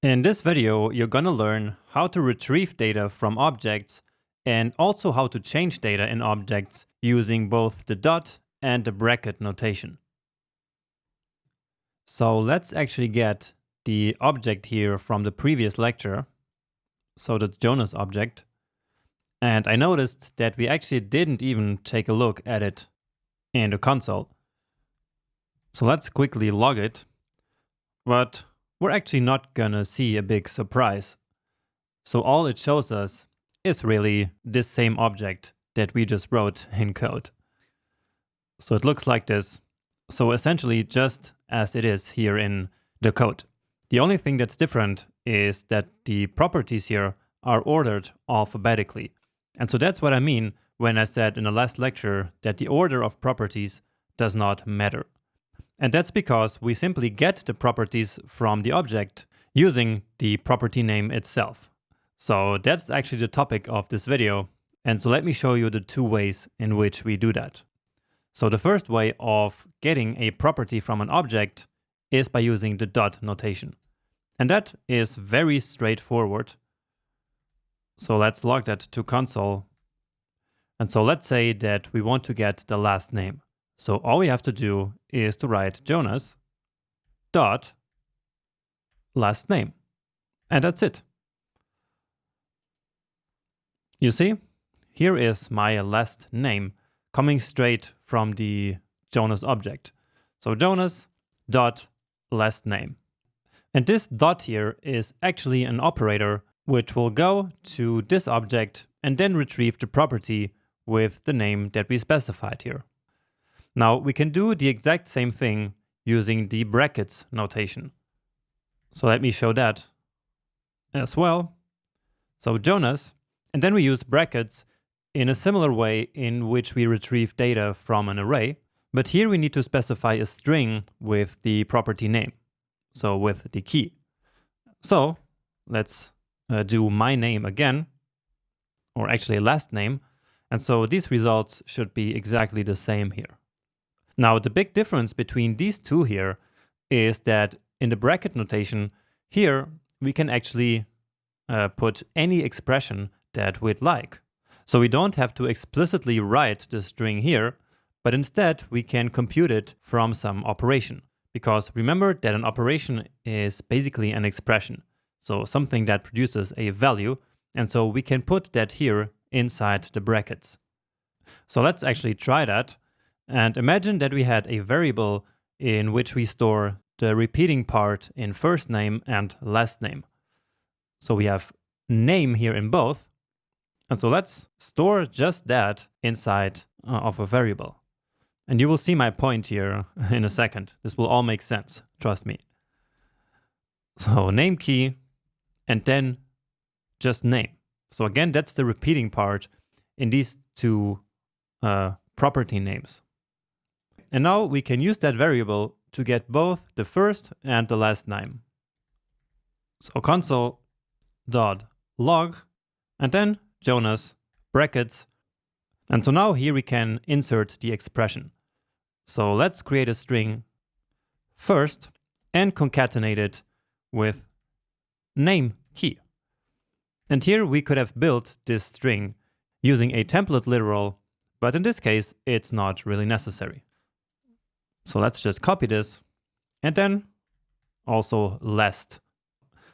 In this video, you're gonna learn how to retrieve data from objects and also how to change data in objects using both the dot and the bracket notation. So let's actually get the object here from the previous lecture. So that's Jonas object. And I noticed that we actually didn't even take a look at it in the console. So let's quickly log it. But we're actually not gonna see a big surprise. So all it shows us is really this same object that we just wrote in code. So it looks like this. So essentially just as it is here in the code. The only thing that's different is that the properties here are ordered alphabetically. And so that's what I mean when I said in the last lecture that the order of properties does not matter. And that's because we simply get the properties from the object using the property name itself. So that's actually the topic of this video. And so let me show you the two ways in which we do that. So the first way of getting a property from an object is by using the dot notation. And that is very straightforward. So let's log that to console. And so let's say that we want to get the last name. So all we have to do is to write Jonas dot last name. And that's it. You see, here is my last name coming straight from the Jonas object. So Jonas dot last name. And this dot here is actually an operator which will go to this object and then retrieve the property with the name that we specified here. Now we can do the exact same thing using the brackets notation. So let me show that as well. So Jonas, and then we use brackets in a similar way in which we retrieve data from an array. But here we need to specify a string with the property name, so with the key. So let's do my name again, or actually last name. And so these results should be exactly the same here. Now the big difference between these two here is that in the bracket notation, here we can actually put any expression that we'd like. So we don't have to explicitly write the string here, but instead we can compute it from some operation. Because remember that an operation is basically an expression. So something that produces a value. And so we can put that here inside the brackets. So let's actually try that. And imagine that we had a variable in which we store the repeating part in first name and last name. So we have name here in both. And so let's store just that inside of a variable. And you will see my point here in a second. This will all make sense, trust me. So name key, and then just name. So again, that's the repeating part in these two property names. And now we can use that variable to get both the first and the last name. So console.log, and then Jonas, brackets. And so now here we can insert the expression. So let's create a string first and concatenate it with name key. And here we could have built this string using a template literal, but in this case, it's not really necessary. So let's just copy this and then also last.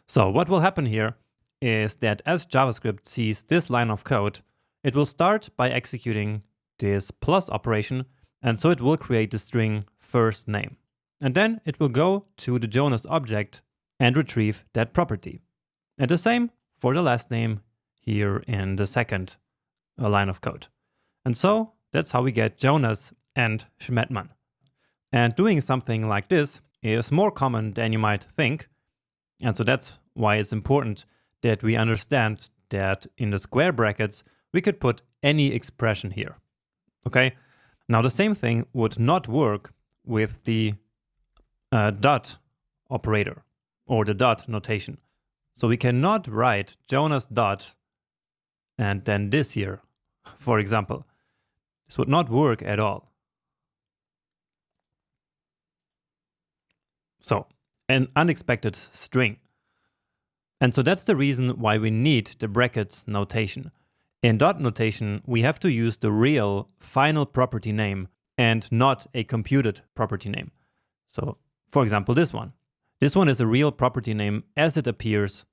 So what will happen here is that as JavaScript sees this line of code, it will start by executing this plus operation, and so it will create the string first name. And then it will go to the Jonas object and retrieve that property. And the same for the last name here in the second line of code. And so that's how we get Jonas and Schmettmann. And doing something like this is more common than you might think. And so that's why it's important that we understand that in the square brackets, we could put any expression here. Okay? Now the same thing would not work with the dot operator or the dot notation. So we cannot write Jonas dot and then this here, for example. This would not work at all. So an unexpected string. And so that's the reason why we need the brackets notation. In dot notation, we have to use the real final property name and not a computed property name. So, for example, this one. This one is a real property name as it appears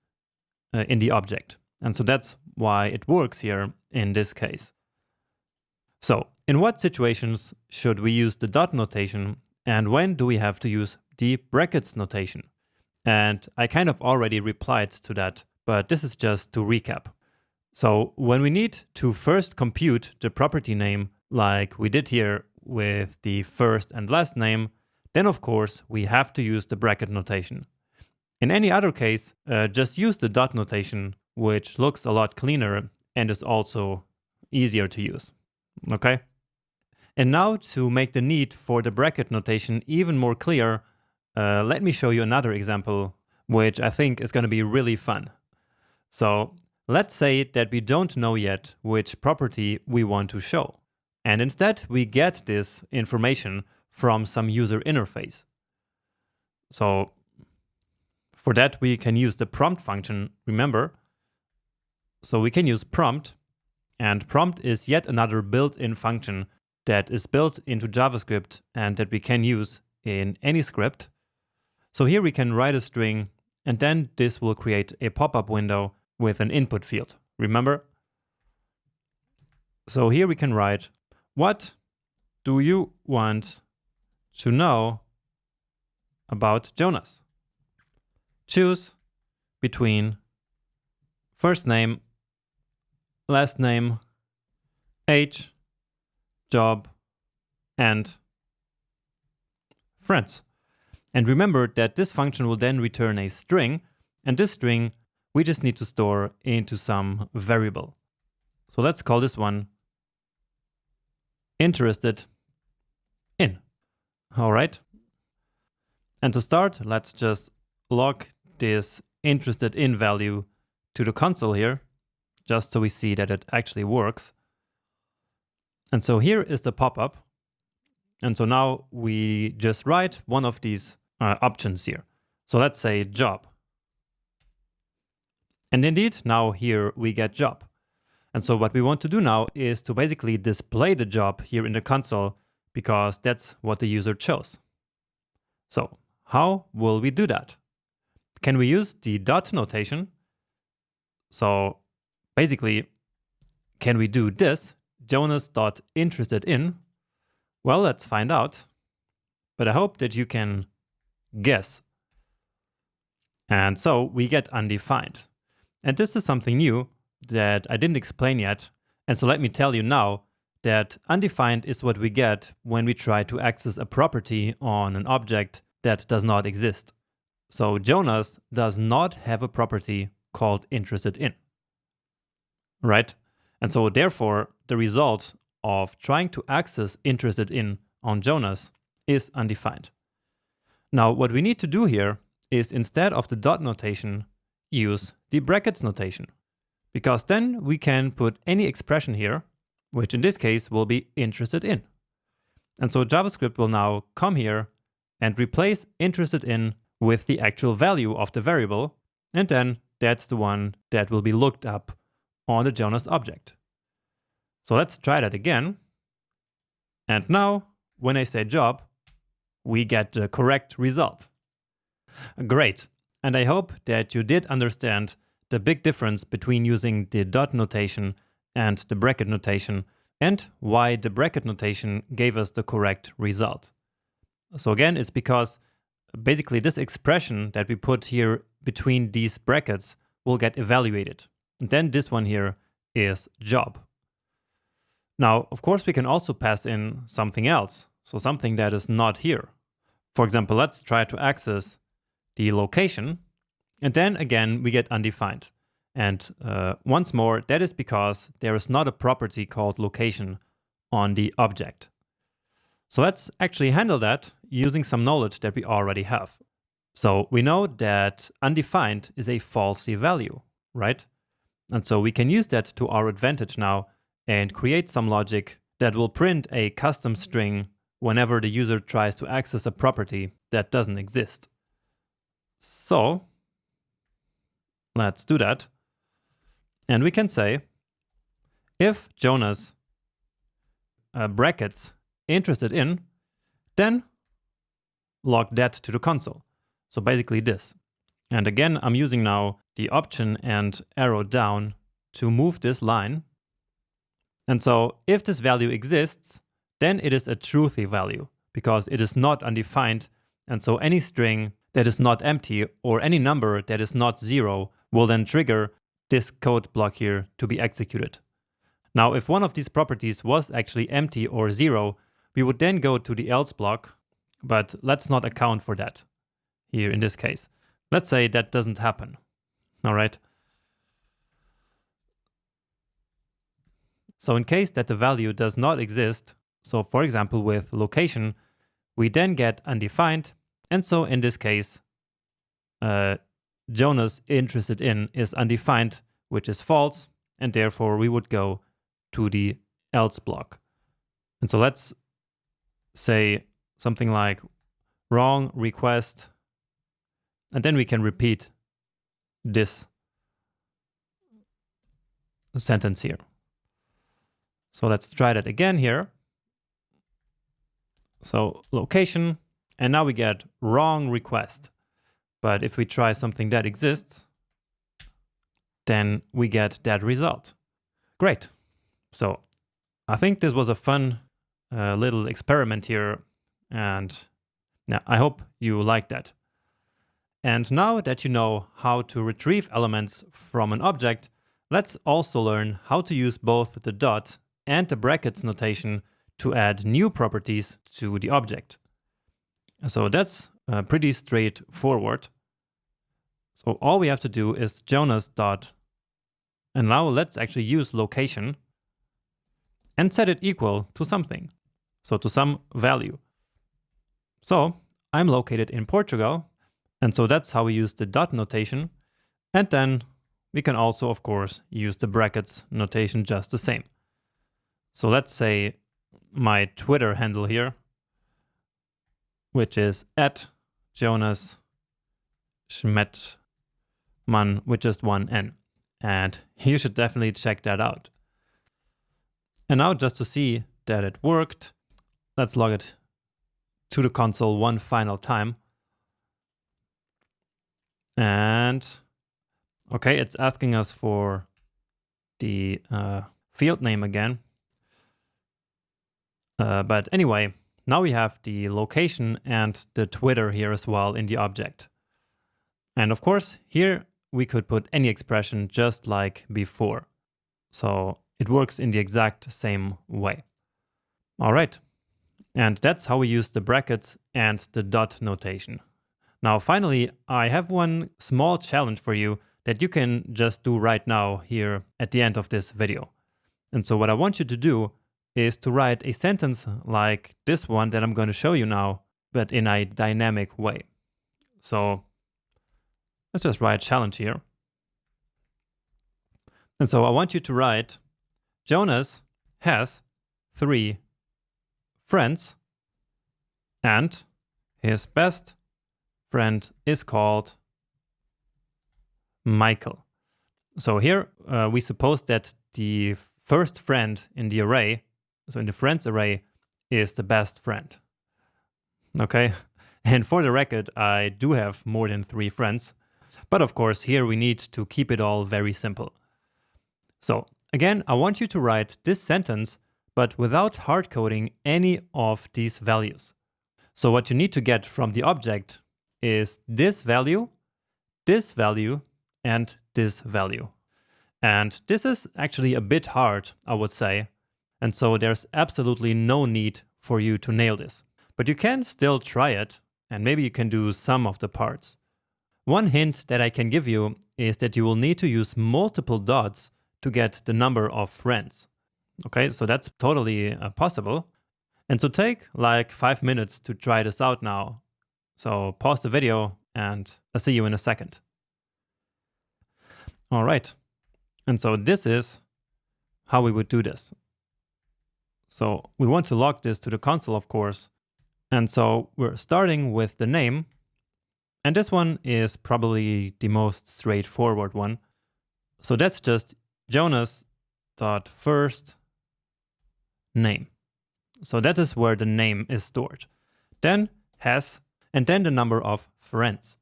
in the object. And so that's why it works here in this case. So, in what situations should we use the dot notation, and when do we have to use the brackets notation? And I kind of already replied to that, but this is just to recap. So when we need to first compute the property name, like we did here with the first and last name, then of course we have to use the bracket notation. In any other case, just use the dot notation, which looks a lot cleaner and is also easier to use. Okay? And now to make the need for the bracket notation even more clear, let me show you another example, which I think is going to be really fun. So let's say that we don't know yet which property we want to show. And instead we get this information from some user interface. So for that we can use the prompt function, remember? So we can use prompt, and prompt is yet another built-in function that is built into JavaScript and that we can use in any script. So here we can write a string, and then this will create a pop-up window with an input field, remember? So here we can write, what do you want to know about Jonas? Choose between first name, last name, age, job, and friends. And remember that this function will then return a string, and this string we just need to store into some variable. So let's call this one interested in. All right. And to start, let's just log this interested in value to the console here, just so we see that it actually works. And so here is the pop-up. And so now we just write one of these options here. So let's say job. And indeed, now here we get job. And so what we want to do now is to basically display the job here in the console, because that's what the user chose. So how will we do that? Can we use the dot notation? So basically, can we do this? Jonas.interested_in? Well, let's find out. But I hope that you can guess. And so we get undefined. And this is something new that I didn't explain yet. And so let me tell you now that undefined is what we get when we try to access a property on an object that does not exist. So Jonas does not have a property called interested in, right? And so therefore, the result of trying to access interested in on Jonas is undefined. Now, what we need to do here is, instead of the dot notation, use the brackets notation, because then we can put any expression here, which in this case will be interested in. And so JavaScript will now come here and replace interested in with the actual value of the variable, and then that's the one that will be looked up on the Jonas object. So let's try that again. And now, when I say job, we get the correct result. Great. And I hope that you did understand the big difference between using the dot notation and the bracket notation, and why the bracket notation gave us the correct result. So again, it's because basically this expression that we put here between these brackets will get evaluated. And then this one here is job. Now, of course, we can also pass in something else, so something that is not here. For example, let's try to access the location, and then again we get undefined. And once more, that is because there is not a property called location on the object. So let's actually handle that using some knowledge that we already have. So we know that undefined is a falsy value, right? And so we can use that to our advantage now and create some logic that will print a custom string whenever the user tries to access a property that doesn't exist. So let's do that. And we can say, if Jonas brackets interested in, then log that to the console. So basically this. And again, I'm using now the option and arrow down to move this line. And so if this value exists, then it is a truthy value because it is not undefined. And so any string that is not empty or any number that is not 0 will then trigger this code block here to be executed. Now, if one of these properties was actually empty or 0, we would then go to the else block, but let's not account for that here in this case. Let's say that doesn't happen. All right. So in case that the value does not exist, so for example with location, we then get undefined. And so in this case, Jonas interested in is undefined, which is false. And therefore we would go to the else block. And so let's say something like wrong request. And then we can repeat this sentence here. So let's try that again here. So location, and now we get wrong request. But if we try something that exists, then we get that result. Great. So I think this was a fun little experiment here. And yeah, I hope you liked that. And now that you know how to retrieve elements from an object, let's also learn how to use both the dot and the brackets notation to add new properties to the object. So that's pretty straightforward. So all we have to do is Jonas dot, and now let's actually use location and set it equal to something. So to some value. So I'm located in Portugal. And so that's how we use the dot notation. And then we can also, of course, use the brackets notation just the same. So let's say my Twitter handle here, which is @Jonas Schmettmann with just one N. And you should definitely check that out. And now just to see that it worked, let's log it to the console one final time. And okay, it's asking us for the field name again. But anyway, now we have the location and the Twitter here as well in the object. And of course, here we could put any expression just like before. So it works in the exact same way. All right. And that's how we use the brackets and the dot notation. Now, finally, I have one small challenge for you that you can just do right now here at the end of this video. And so what I want you to do is to write a sentence like this one that I'm going to show you now, but in a dynamic way. So let's just write challenge here. And so I want you to write, Jonas has 3 friends and his best friend is called Michael. So here we suppose that the first friend in the array, so in the friends array, is the best friend. Okay, and for the record, I do have more than 3 friends, but of course here we need to keep it all very simple. So again, I want you to write this sentence, but without hard coding any of these values. So what you need to get from the object is this value, and this value. And this is actually a bit hard, I would say. And so there's absolutely no need for you to nail this. But you can still try it, and maybe you can do some of the parts. One hint that I can give you is that you will need to use multiple dots to get the number of friends. Okay, so that's totally possible. And so take like 5 minutes to try this out now. So pause the video and I'll see you in a second. All right. And so this is how we would do this. So we want to log this to the console, of course. And so we're starting with the name. And this one is probably the most straightforward one. So that's just Jonas.first name. So that is where the name is stored. Then has, and then the number of friends.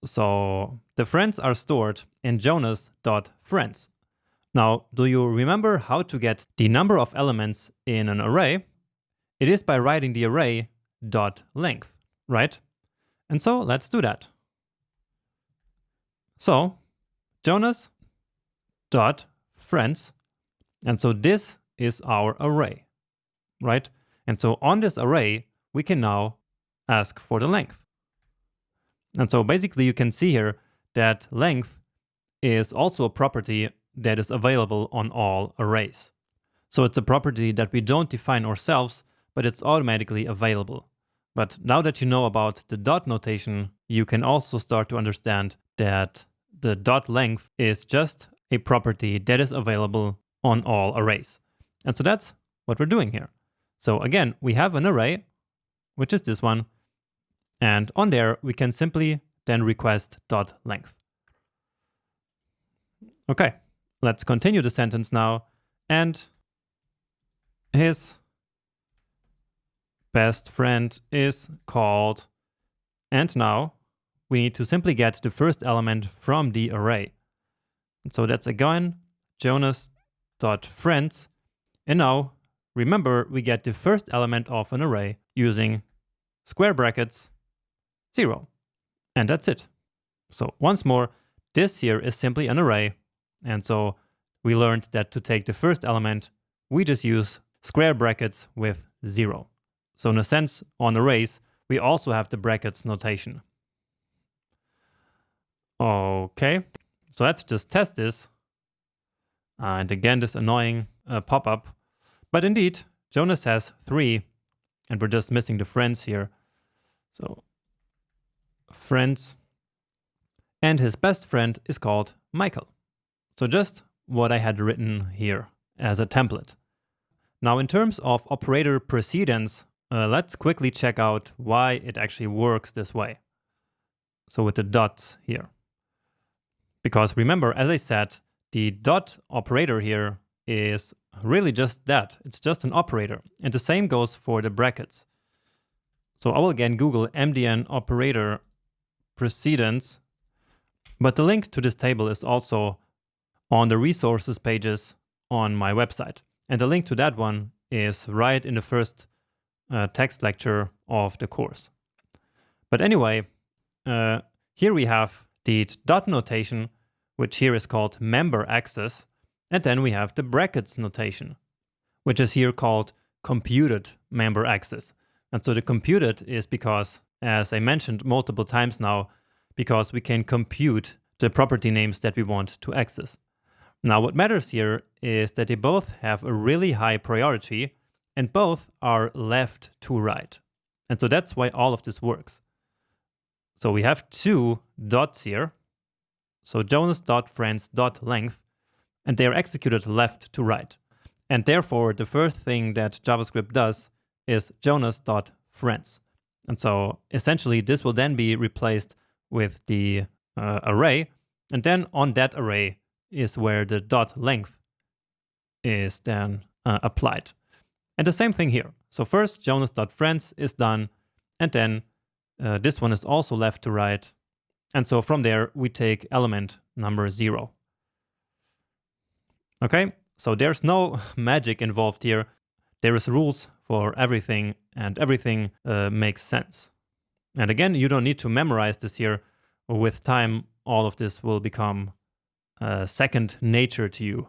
So the friends are stored in Jonas.friends. Now, do you remember how to get the number of elements in an array? It is by writing the array .length, right? And so let's do that. So Jonas.friends, and so this is our array, right? And so on this array, we can now ask for the length. And so basically you can see here that length is also a property that is available on all arrays. So it's a property that we don't define ourselves, but it's automatically available. But now that you know about the dot notation, you can also start to understand that the dot length is just a property that is available on all arrays. And so that's what we're doing here. So again, we have an array, which is this one. And on there, we can simply then request dot length. Okay, let's continue the sentence now. And his best friend is called, and now we need to simply get the first element from the array. And so that's again Jonas.friends. And now remember, we get the first element of an array using square brackets 0. And that's it. So once more, this here is simply an array. And so we learned that to take the first element, we just use square brackets with 0. So in a sense, on arrays, we also have the brackets notation. Okay, so let's just test this. And again, this annoying pop-up. But indeed, Jonas has 3, and we're just missing the friends here. So friends, and his best friend is called Michael. So just what I had written here as a template. Now in terms of operator precedence, let's quickly check out why it actually works this way. So with the dots here. Because remember, as I said, the dot operator here is really just that. It's just an operator. And the same goes for the brackets. So I will again Google MDN operator precedence. But the link to this table is also on the resources pages on my website. And the link to that one is right in the first text lecture of the course. But anyway, here we have the dot notation, which here is called member access. And then we have the brackets notation, which is here called computed member access. And so the computed is because, as I mentioned multiple times now, because we can compute the property names that we want to access. Now what matters here is that they both have a really high priority and both are left to right. And so that's why all of this works. So we have 2 dots here. So Jonas.friends.length, and they are executed left to right. And therefore, the first thing that JavaScript does is Jonas.friends. And so essentially, this will then be replaced with the array. And then on that array is where the dot length is then applied. And the same thing here. So first, Jonas.friends is done. And then this one is also left to right. And so from there, we take element number 0. Okay, so there's no magic involved here. There is rules for everything, and everything makes sense. And again, you don't need to memorize this here. With time, all of this will become second nature to you.